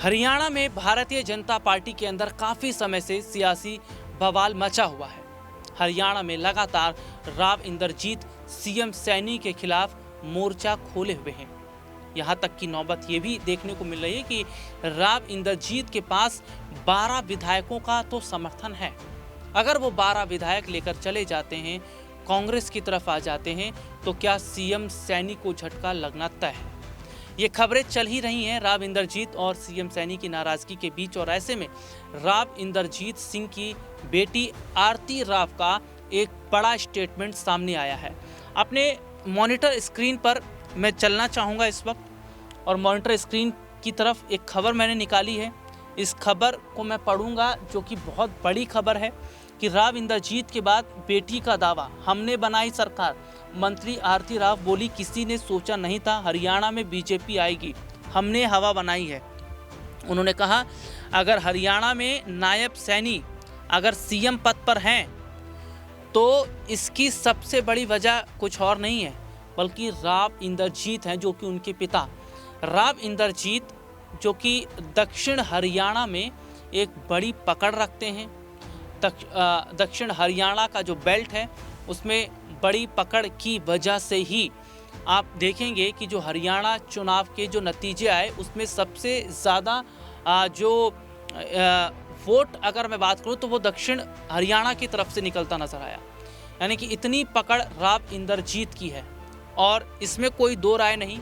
हरियाणा में भारतीय जनता पार्टी के अंदर काफ़ी समय से सियासी बवाल मचा हुआ है। हरियाणा में लगातार राव इंद्रजीत सीएम सैनी के खिलाफ मोर्चा खोले हुए हैं। यहाँ तक की नौबत ये भी देखने को मिल रही है कि राव इंद्रजीत के पास 12 विधायकों का तो समर्थन है। अगर वो 12 विधायक लेकर चले जाते हैं, कांग्रेस की तरफ आ जाते हैं, तो क्या सीएम सैनी को झटका लगना तय है। ये खबरें चल ही रही हैं राव इंद्रजीत और सीएम सैनी की नाराजगी के बीच, और ऐसे में राव इंद्रजीत सिंह की बेटी आरती राव का एक बड़ा स्टेटमेंट सामने आया है। अपने मॉनिटर स्क्रीन पर मैं चलना चाहूँगा इस वक्त, और मॉनिटर स्क्रीन की तरफ एक खबर मैंने निकाली है। इस खबर को मैं पढ़ूंगा, जो कि बहुत बड़ी खबर है कि राव इंद्रजीत के बाद बेटी का दावा, हमने बनाई सरकार। मंत्री आरती राव बोली, किसी ने सोचा नहीं था हरियाणा में बीजेपी आएगी, हमने हवा बनाई है। उन्होंने कहा, अगर हरियाणा में नायब सैनी अगर सीएम पद पर हैं तो इसकी सबसे बड़ी वजह कुछ और नहीं है बल्कि राव इंद्रजीत हैं, जो कि उनके पिता राव इंद्रजीत, जो कि दक्षिण हरियाणा में एक बड़ी पकड़ रखते हैं। दक्षिण हरियाणा का जो बेल्ट है उसमें बड़ी पकड़ की वजह से ही आप देखेंगे कि जो हरियाणा चुनाव के जो नतीजे आए उसमें सबसे ज़्यादा जो वोट अगर मैं बात करूं तो वो दक्षिण हरियाणा की तरफ से निकलता नजर आया। यानी कि इतनी पकड़ राव इंद्रजीत की है, और इसमें कोई दो राय नहीं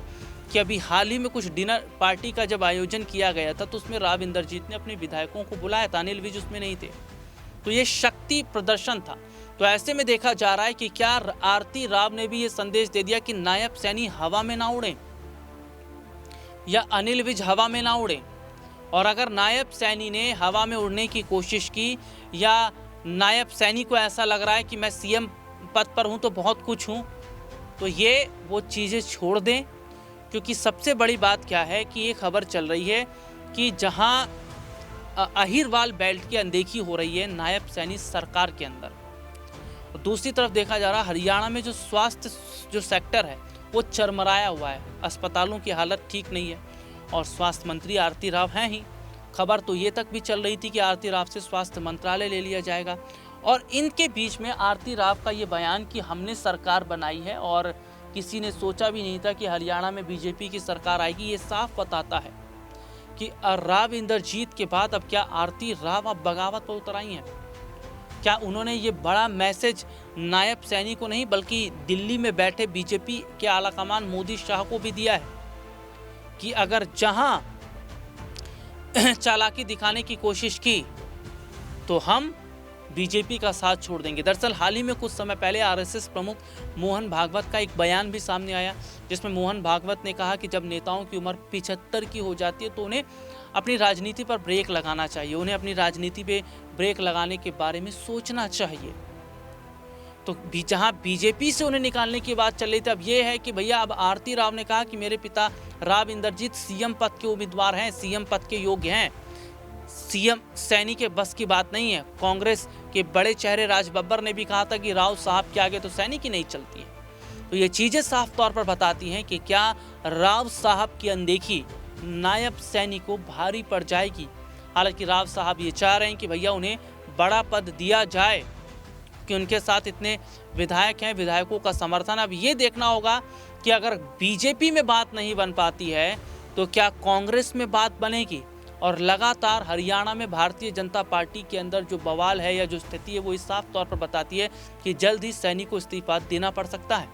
कि अभी हाल ही में कुछ डिनर पार्टी का जब आयोजन किया गया था तो उसमें राव इंद्रजीत ने अपने विधायकों को बुलाया था, अनिल विज उसमें नहीं थे। तो ये शक्ति प्रदर्शन था। तो ऐसे में देखा जा रहा है कि क्या आरती राव ने भी ये संदेश दे दिया कि नायब सैनी हवा में ना उड़े या अनिल विज हवा में ना उड़े। और अगर नायब सैनी ने हवा में उड़ने की कोशिश की, या नायब सैनी को ऐसा लग रहा है कि मैं सीएम पद पर हूं तो बहुत कुछ हूं, तो ये वो चीज़ें छोड़ दें। क्योंकि सबसे बड़ी बात क्या है कि ये खबर चल रही है कि जहां अहिरवाल बेल्ट की अनदेखी हो रही है नायब सैनी सरकार के अंदर, और दूसरी तरफ देखा जा रहा हरियाणा में जो स्वास्थ्य जो सेक्टर है वो चरमराया हुआ है, अस्पतालों की हालत ठीक नहीं है, और स्वास्थ्य मंत्री आरती राव हैं ही। खबर तो ये तक भी चल रही थी कि आरती राव से स्वास्थ्य मंत्रालय ले लिया जाएगा, और इनके बीच में आरती राव का ये बयान कि हमने सरकार बनाई है और किसी ने सोचा भी नहीं था कि हरियाणा में बीजेपी की सरकार आएगी, ये साफ बताता है कि राव इंद्रजीत के बाद अब क्या आरती राव अब बगावत पर उतर आई हैं। क्या उन्होंने ये बड़ा मैसेज नायब सैनी को नहीं बल्कि दिल्ली में बैठे बीजेपी के आलाकमान मोदी शाह को भी दिया है कि अगर जहां चालाकी दिखाने की कोशिश की तो हम बीजेपी का साथ छोड़ देंगे। दरअसल हाल ही में कुछ समय पहले आरएसएस प्रमुख मोहन भागवत का एक बयान भी सामने आया, जिसमें मोहन भागवत ने कहा कि जब नेताओं की उम्र 75 की हो जाती है तो उन्हें अपनी राजनीति पर ब्रेक लगाना चाहिए, उन्हें अपनी राजनीति पे ब्रेक लगाने के बारे में सोचना चाहिए। तो जहां बीजेपी से उन्हें निकालने की बात चल रही थी, अब ये है कि भैया अब आरती राव ने कहा कि मेरे पिता राव इंद्रजीत सीएम पद के उम्मीदवार हैं, सीएम पद के योग्य हैं, सीएम सैनी के बस की बात नहीं है। कांग्रेस के बड़े चेहरे राज बब्बर ने भी कहा था कि राव साहब के आगे तो सैनी की नहीं चलती है। तो ये चीजें साफ तौर पर बताती हैं कि क्या राव साहब की अनदेखी नायब सैनी को भारी पड़ जाएगी। हालांकि राव साहब ये चाह रहे हैं कि भैया उन्हें बड़ा पद दिया जाए कि उनके साथ इतने विधायक हैं, विधायकों का समर्थन। अब ये देखना होगा कि अगर बीजेपी में बात नहीं बन पाती है तो क्या कांग्रेस में बात बनेगी। और लगातार हरियाणा में भारतीय जनता पार्टी के अंदर जो बवाल है या जो स्थिति है वो इस साफ तौर पर बताती है कि जल्द ही सैनी को इस्तीफा देना पड़ सकता है।